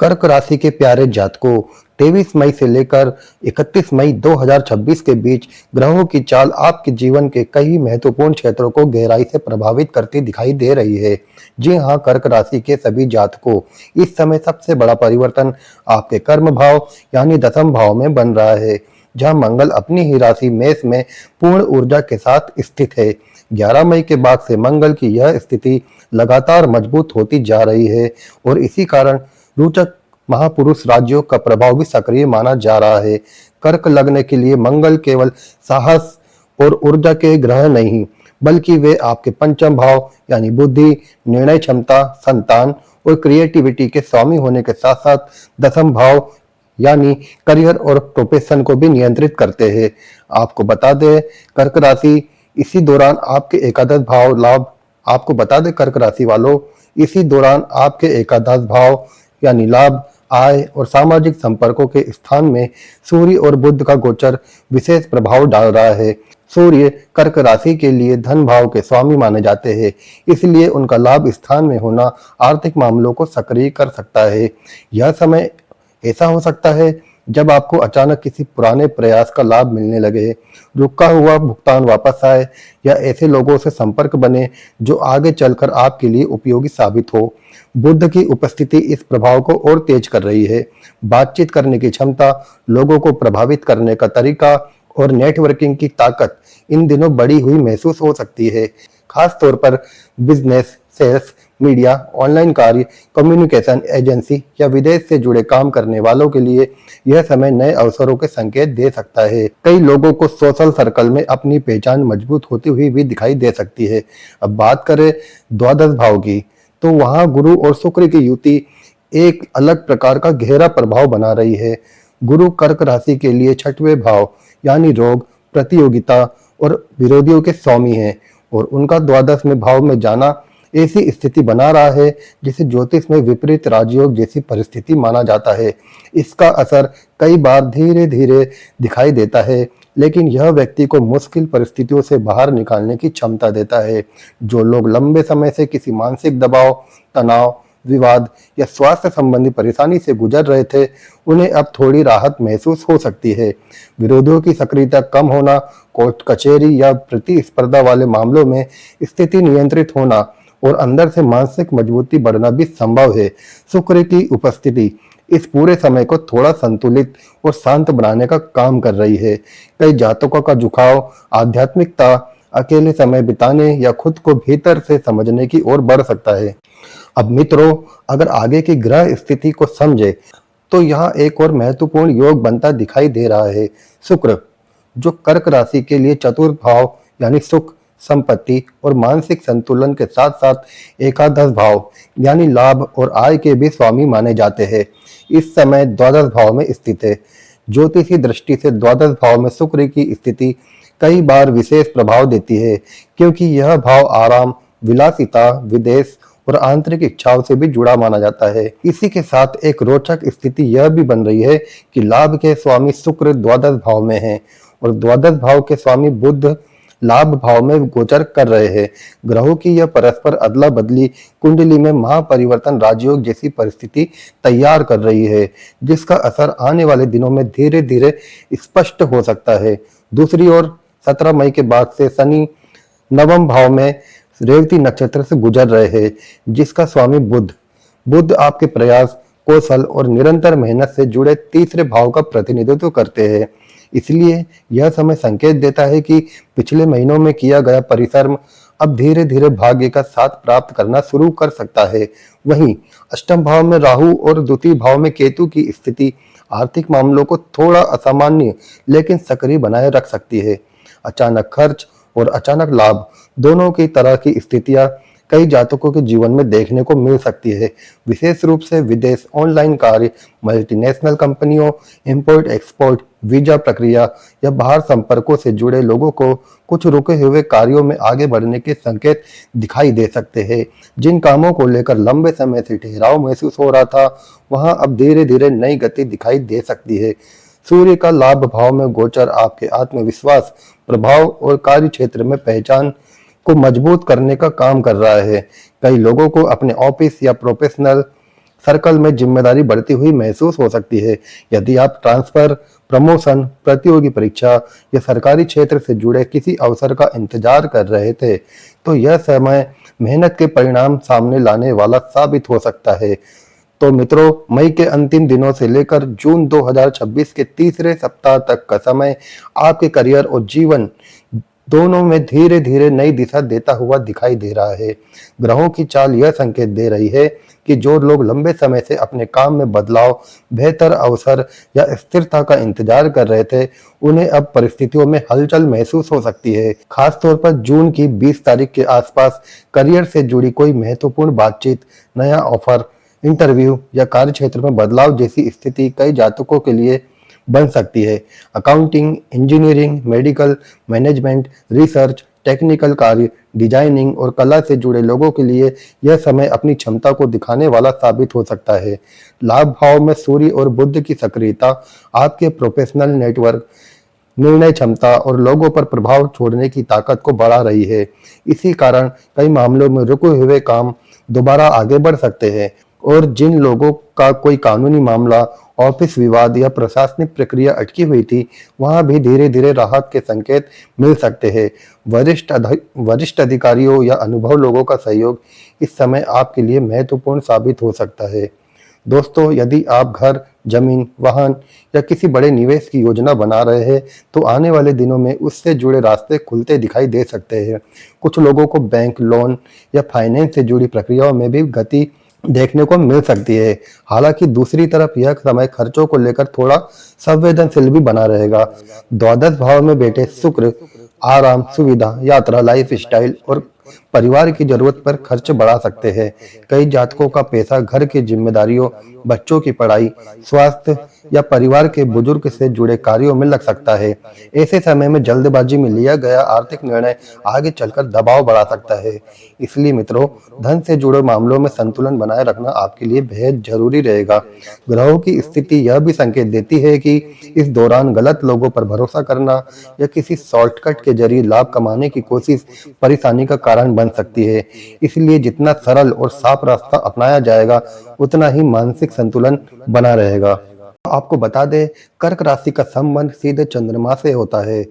कर्क राशि के प्यारे जातकों, 23 मई से लेकर 31 मई 2026 के बीच ग्रहों की चाल आपके जीवन के कई महत्वपूर्ण क्षेत्रों को गहराई से प्रभावित करती दिखाई दे रही है। जी हां, कर्क राशि के सभी जातकों, इस समय सबसे बड़ा परिवर्तन आपके कर्म भाव यानी दसम भाव में बन रहा है, जहां मंगल अपनी ही राशि मेष में पूर्ण ऊर्जा के साथ स्थित है। 11 मई के बाद से मंगल की यह स्थिति लगातार मजबूत होती जा रही है और इसी कारण रोचक महापुरुष राज्यों का प्रभाव भी सक्रिय माना जा रहा है। कर्क लग्न के लिए मंगल केवल साहस और ऊर्जा के ग्रह नहीं, बल्कि वे आपके पंचम भाव यानी बुद्धि, निर्णय क्षमता, संतान और क्रिएटिविटी के स्वामी होने के साथ साथ दसम भाव यानी करियर और प्रोफेशन को भी नियंत्रित करते हैं। आपको बता दें कर्क राशि इसी दौरान आपके एकादश भाव लाभ आपको बता दें कर्क राशि वालों, इसी दौरान आपके एकादश भाव यानी लाभ, आय और सामाजिक संपर्कों के स्थान में सूर्य और बुध का गोचर विशेष प्रभाव डाल रहा है। सूर्य कर्क राशि के लिए धन भाव के स्वामी माने जाते हैं, इसलिए उनका लाभ स्थान में होना आर्थिक मामलों को सक्रिय कर सकता है। यह समय ऐसा हो सकता है जब आपको अचानक किसी पुराने प्रयास का लाभ मिलने लगे, रुका हुआ भुगतान वापस आए या ऐसे लोगों से संपर्क बने जो आगे चलकर आपके लिए उपयोगी साबित हो। बुध की उपस्थिति इस प्रभाव को और तेज कर रही है। बातचीत करने की क्षमता, लोगों को प्रभावित करने का तरीका और नेटवर्किंग की ताकत इन दिनों बढ़ी हुई महसूस हो सकती है। खास तौर पर बिजनेस, सेल्स, मीडिया, ऑनलाइन कार्य, कम्युनिकेशन एजेंसी या विदेश से जुड़े काम करने वालों के लिए यह समय नए अवसरों के संकेत दे सकता है। कई लोगों को सोशल सर्कल में अपनी पहचान मजबूत होती हुई भी दिखाई दे सकती है। अब बात करें द्वादश भाव की, तो वहां गुरु और शुक्र की युति एक अलग प्रकार का गहरा प्रभाव बना रही है। गुरु कर्क राशि के लिए छठवें भाव यानी रोग, प्रतियोगिता और विरोधियों के स्वामी हैं और उनका द्वादश में भाव में जाना ऐसी स्थिति बना रहा है जिसे ज्योतिष में विपरीत राजयोग जैसी परिस्थिति माना जाता है। इसका असर कई बार धीरे धीरे दिखाई देता है, लेकिन यह व्यक्ति को मुश्किल परिस्थितियों से बाहर निकालने की क्षमता देता है। जो लोग लंबे समय से किसी मानसिक दबाव, तनाव, विवाद या स्वास्थ्य संबंधी परेशानी से गुजर रहे थे, उन्हें अब थोड़ी राहत महसूस हो सकती है। विरोधियों की सक्रियता कम होना, कोर्ट कचहरी या प्रतिस्पर्धा वाले मामलों में स्थिति नियंत्रित होना और अंदर से मानसिक मजबूती बढ़ना भी संभव है। शुक्र की उपस्थिति इस पूरे समय को थोड़ा संतुलित और शांत बनाने का काम कर रही है। कई जातकों का झुकाव आध्यात्मिकता, अकेले समय बिताने या खुद को भीतर से समझने की ओर बढ़ सकता है। अब मित्रों, अगर आगे की ग्रह स्थिति को समझे तो यहाँ एक और महत्वपूर्ण योग बनता दिखाई दे रहा है। शुक्र, जो कर्क राशि के लिए चतुर्थ भाव यानी सुख, संपत्ति और मानसिक संतुलन के साथ साथ एकादश भाव यानी लाभ और आय के भी स्वामी माने जाते हैं, इस समय द्वादश भाव में स्थित है। ज्योतिषी दृष्टि से द्वादश भाव में शुक्र की स्थिति कई बार विशेष प्रभाव देती है, क्योंकि यह भाव आराम, विलासिता, विदेश और आंतरिक इच्छाओं से भी जुड़ा माना जाता है। इसी के साथ एक रोचक स्थिति यह भी बन रही है कि लाभ के स्वामी शुक्र द्वादश भाव में है और द्वादश भाव के स्वामी बुध लाभ भाव में गोचर कर रहे हैं। ग्रहों की यह परस्पर अदला बदली कुंडली में महापरिवर्तन राजयोग जैसी परिस्थिति तैयार कर रही है, जिसका असर आने वाले दिनों में धीरे धीरे स्पष्ट हो सकता है। दूसरी ओर 17 मई के बाद से शनि नवम भाव में रेवती नक्षत्र से गुजर रहे हैं, जिसका स्वामी बुध आपके प्रयास, कौशल और निरंतर मेहनत से जुड़े तीसरे भाव का प्रतिनिधित्व करते हैं। इसलिए यह समय संकेत देता है कि पिछले महीनों में किया गया परिश्रम अब धीरे धीरे भाग्य का साथ प्राप्त करना शुरू कर सकता है। वहीं अष्टम भाव में राहु और द्वितीय भाव में केतु की स्थिति आर्थिक मामलों को थोड़ा असामान्य लेकिन सक्रिय बनाए रख सकती है। अचानक खर्च और अचानक लाभ दोनों की तरह की स्थितियां कई जातकों के जीवन में देखने को मिल सकती है। विशेष रूप से विदेश, ऑनलाइन कार्य, मल्टीनेशनल कंपनियों, इंपोर्ट एक्सपोर्ट, वीजा प्रक्रिया या बाहर संपर्कों से जुड़े लोगों को कुछ रुके हुए कार्यों में आगे बढ़ने के संकेत दिखाई दे सकते हैं। जिन कामों को लेकर लंबे समय से ठहराव महसूस हो रहा था, वहां अब धीरे धीरे नई गति दिखाई दे सकती है। सूर्य का लाभ भाव में गोचर आपके आत्मविश्वास, प्रभाव और कार्य क्षेत्र में पहचान को मजबूत करने का काम कर रहा है। कई लोगों को अपने ऑफिस या प्रोफेशनल सर्कल में जिम्मेदारी बढ़ती हुई महसूस हो सकती है। यदि आप ट्रांसफर, प्रमोशन, प्रतियोगी परीक्षा या सरकारी क्षेत्र से जुड़े किसी अवसर का इंतजार कर रहे थे, तो यह समय मेहनत के परिणाम सामने लाने वाला साबित हो सकता है। तो मित्रों, मई के अंतिम दिनों से लेकर जून 2026 के तीसरे सप्ताह तक का समय आपके करियर और जीवन दोनों में धीरे धीरे नई दिशा देता हुआ दिखाई दे रहा है। ग्रहों की चाल यह संकेत दे रही है कि जो लोग लंबे समय से अपने काम में बदलाव, बेहतर अवसर या स्थिरता का इंतजार कर रहे थे, उन्हें अब परिस्थितियों में हलचल महसूस हो सकती है। खासतौर पर जून की 20 तारीख के आसपास करियर से जुड़ी कोई महत्वपूर्ण बातचीत, नया ऑफर, इंटरव्यू या कार्य क्षेत्र में बदलाव जैसी स्थिति कई जातकों के लिए बन सकती है। Accounting, engineering, medical, management, research, technical कार्य, डिजाइनिंग और कला से जुड़े लोगों के लिए यह समय अपनी क्षमता को दिखाने वाला साबित हो सकता है। लाभ भाव में सूर्य और बुध की सक्रियता आपके प्रोफेशनल नेटवर्क, निर्णय क्षमता और लोगों पर प्रभाव छोड़ने की ताकत को बढ़ा रही है। इसी कारण कई मामलों में रुके हुए काम दोबारा आगे बढ़ सकते हैं और जिन लोगों का कोई कानूनी मामला, ऑफिस विवाद या प्रशासनिक प्रक्रिया अटकी हुई थी, वहां भी धीरे धीरे राहत के संकेत मिल सकते हैं। वरिष्ठ अधिकारियों या अनुभव लोगों का सहयोग इस समय आपके लिए महत्वपूर्ण साबित हो सकता है। दोस्तों, यदि आप घर, जमीन, वाहन या किसी बड़े निवेश की योजना बना रहे हैं, तो आने वाले दिनों में उससे जुड़े रास्ते खुलते दिखाई दे सकते हैं। कुछ लोगों को बैंक लोन या फाइनेंस से जुड़ी प्रक्रियाओं में भी गति देखने को मिल सकती है। हालांकि दूसरी तरफ यह समय खर्चों को लेकर थोड़ा संवेदनशील भी बना रहेगा। द्वादश भाव में बैठे शुक्र आराम, सुविधा, यात्रा, लाइफ स्टाइल और परिवार की जरूरत पर खर्च बढ़ा सकते हैं। कई जातकों का पैसा घर की जिम्मेदारियों, बच्चों की पढ़ाई, स्वास्थ्य या परिवार के बुजुर्ग से जुड़े कार्यों में लग सकता है। ऐसे समय में जल्दबाजी में लिया गया आर्थिक निर्णय आगे चलकर दबाव बढ़ा सकता है। इसलिए मित्रों, धन से जुड़े मामलों में संतुलन बनाए रखना आपके लिए बेहद जरूरी रहेगा। ग्रहों की स्थिति यह भी संकेत देती है कि इस दौरान गलत लोगों पर भरोसा करना या किसी शॉर्टकट के जरिए लाभ कमाने की कोशिश परेशानी का कारण बन सकती है। इसलिए जितना सरल और साफ रास्ता अपनाया जाएगा, उतना ही मानसिक संतुलन बना रहेगा। आपको बता दें, कर्क राशि का संबंध सीधे चंद्रमा से होता है।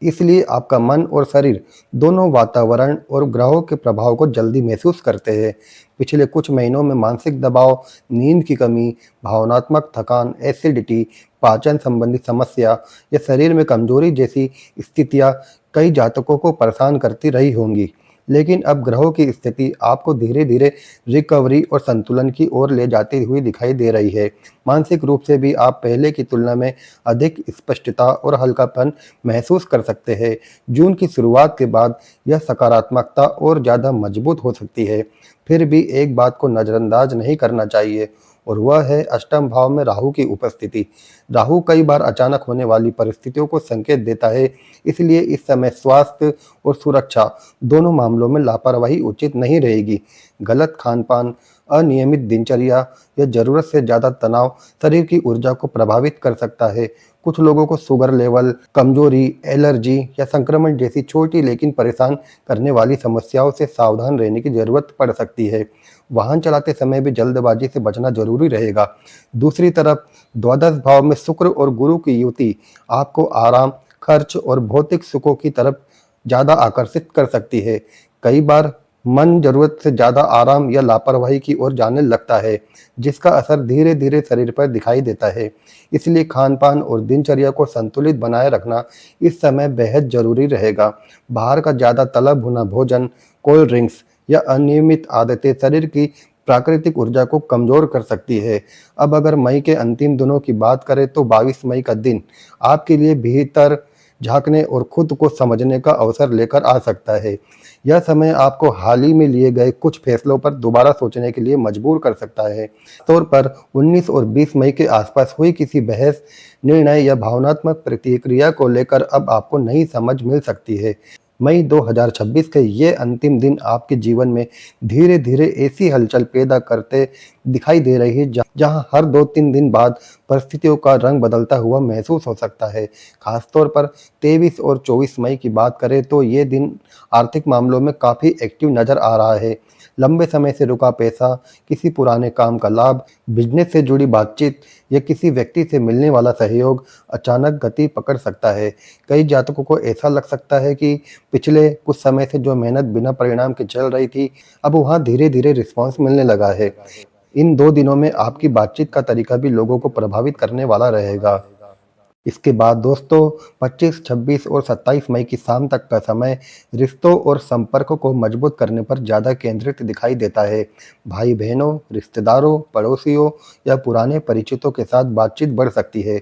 इसलिए आपका मन और शरीर दोनों वातावरण और ग्रहों के प्रभाव को जल्दी महसूस करते हैं। पिछले कुछ महीनों में मानसिक दबाव, नींद की कमी, भावनात्मक थकान, एसिडिटी, पाचन संबंधी समस्या या शरीर में कमजोरी जैसी स्थितियां कई जातकों को परेशान करती रही होंगी। लेकिन अब ग्रहों की स्थिति आपको धीरे धीरे रिकवरी और संतुलन की ओर ले जाती हुई दिखाई दे रही है। मानसिक रूप से भी आप पहले की तुलना में अधिक स्पष्टता और हल्कापन महसूस कर सकते हैं। जून की शुरुआत के बाद यह सकारात्मकता और ज़्यादा मजबूत हो सकती है। फिर भी एक बात को नज़रअंदाज नहीं करना चाहिए, और वह है अष्टम भाव में राहु की उपस्थिति। राहु कई बार अचानक होने वाली परिस्थितियों को संकेत देता है। इसलिए इस समय स्वास्थ्य और सुरक्षा दोनों मामलों में लापरवाही उचित नहीं रहेगी। गलत खान-पान, अनियमित दिनचर्या या जरूरत से ज्यादा तनाव शरीर की ऊर्जा को प्रभावित कर सकता है। कुछ लोगों को शुगर लेवल, कमजोरी, एलर्जी या संक्रमण जैसी छोटी लेकिन परेशान करने वाली समस्याओं से सावधान रहने की जरूरत पड़ सकती है। वाहन चलाते समय भी जल्दबाजी से बचना जरूरी रहेगा। दूसरी तरफ द्वादश भाव में शुक्र और गुरु की युति आपको आराम, खर्च और भौतिक सुखों की तरफ ज्यादा आकर्षित कर सकती है। कई बार मन जरूरत से ज्यादा आराम या लापरवाही की ओर जाने लगता है, जिसका असर धीरे धीरे शरीर पर दिखाई देता है। इसलिए खान पान और दिनचर्या को संतुलित बनाए रखना इस समय बेहद जरूरी रहेगा। बाहर का ज्यादा तलब भुना भोजन, कोल्ड ड्रिंक्स या अनियमित आदतें शरीर की प्राकृतिक ऊर्जा को कमजोर कर सकती है। अब अगर मई के अंतिम दिनों की बात करें, तो 22 मई का दिन आपके लिए भीतर झांकने और खुद को समझने का अवसर लेकर आ सकता है। यह समय आपको हाल ही में लिए गए कुछ फैसलों पर दोबारा सोचने के लिए मजबूर कर सकता है। तौर पर 19 और 20 मई के आसपास हुई किसी बहस, निर्णय या भावनात्मक प्रतिक्रिया को लेकर अब आपको नई समझ मिल सकती है। मई 2026 के ये अंतिम दिन आपके जीवन में धीरे धीरे ऐसी हलचल पैदा करते दिखाई दे रही है, जहां हर 2-3 दिन बाद परिस्थितियों का रंग बदलता हुआ महसूस हो सकता है। खासतौर पर 23 और 24 मई की बात करें, तो ये दिन आर्थिक मामलों में काफ़ी एक्टिव नज़र आ रहा है। लंबे समय से रुका पैसा, किसी पुराने काम का लाभ, बिजनेस से जुड़ी बातचीत या किसी व्यक्ति से मिलने वाला सहयोग अचानक गति पकड़ सकता है। कई जातकों को ऐसा लग सकता है कि पिछले कुछ समय से जो मेहनत बिना परिणाम के चल रही थी, अब वहाँ धीरे-धीरे रिस्पॉन्स मिलने लगा है। इन 2 दिनों में आपकी बातचीत का तरीका भी लोगों को प्रभावित करने वाला रहेगा। इसके बाद दोस्तों 25, 26 और 27 मई की शाम तक का समय रिश्तों और संपर्कों को मजबूत करने पर ज़्यादा केंद्रित दिखाई देता है। भाई बहनों, रिश्तेदारों, पड़ोसियों या पुराने परिचितों के साथ बातचीत बढ़ सकती है।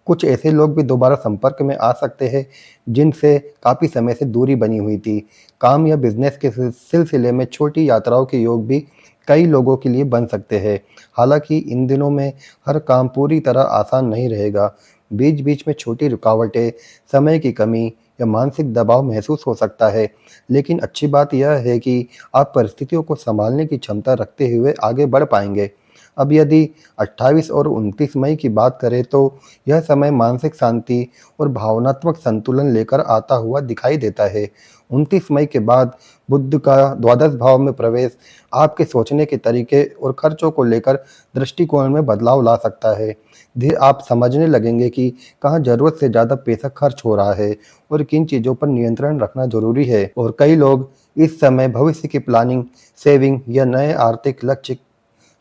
कुछ ऐसे लोग भी दोबारा संपर्क में आ सकते हैं जिनसे काफ़ी समय से दूरी बनी हुई थी। काम या बिजनेस के सिलसिले में छोटी यात्राओं के योग भी कई लोगों के लिए बन सकते हैं। हालांकि इन दिनों में हर काम पूरी तरह आसान नहीं रहेगा। बीच बीच में छोटी रुकावटें, समय की कमी या मानसिक दबाव महसूस हो सकता है। लेकिन अच्छी बात यह है कि आप परिस्थितियों को संभालने की क्षमता रखते हुए आगे बढ़ पाएंगे। अब यदि 28 और 29 मई की बात करें तो यह समय मानसिक शांति और भावनात्मक संतुलन लेकर आता हुआ दिखाई देता है। 29 मई के बाद बुध का द्वादश भाव में प्रवेश आपके सोचने के तरीके और खर्चों को लेकर दृष्टिकोण में बदलाव ला सकता है। धीरे आप समझने लगेंगे कि कहाँ जरूरत से ज़्यादा पैसा खर्च हो रहा है और किन चीज़ों पर नियंत्रण रखना जरूरी है। और कई लोग इस समय भविष्य की प्लानिंग, सेविंग या नए आर्थिक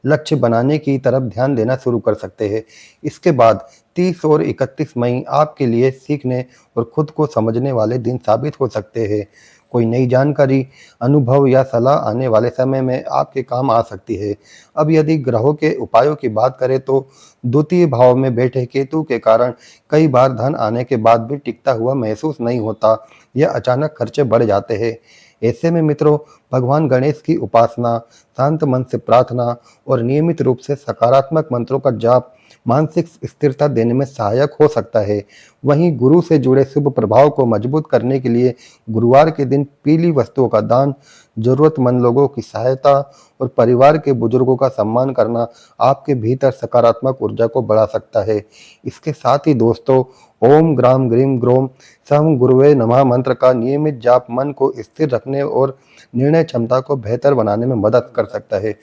लक्ष्य बनाने की तरफ ध्यान देना शुरू कर सकते हैं। इसके बाद 30 और 31 मई आपके लिए सीखने और खुद को समझने वाले दिन साबित हो सकते हैं। कोई नई जानकारी, अनुभव या सलाह आने वाले समय में आपके काम आ सकती है। अब यदि ग्रहों के उपायों की बात करें तो द्वितीय भाव में बैठे केतु के कारण कई बार धन आने के बाद भी टिकता हुआ महसूस नहीं होता या अचानक खर्चे बढ़ जाते हैं। ऐसे में मित्रों, भगवान गणेश की उपासना, शांत मन से प्रार्थना और नियमित रूप से सकारात्मक मंत्रों का जाप मानसिक स्थिरता देने में सहायक हो सकता है। वहीं गुरु से जुड़े शुभ प्रभाव को मजबूत करने के लिए गुरुवार के दिन पीली वस्तुओं का दान, जरूरतमंद लोगों की सहायता और परिवार के बुजुर्गों का सम्मान करना आपके भीतर सकारात्मक ऊर्जा को बढ़ा सकता है। इसके साथ ही दोस्तों, ओम ग्राम ग्रीम ग्रोम सम गुरुवे नमः मंत्र का नियमित जाप मन को स्थिर रखने और निर्णय क्षमता को बेहतर बनाने में मदद कर सकता है।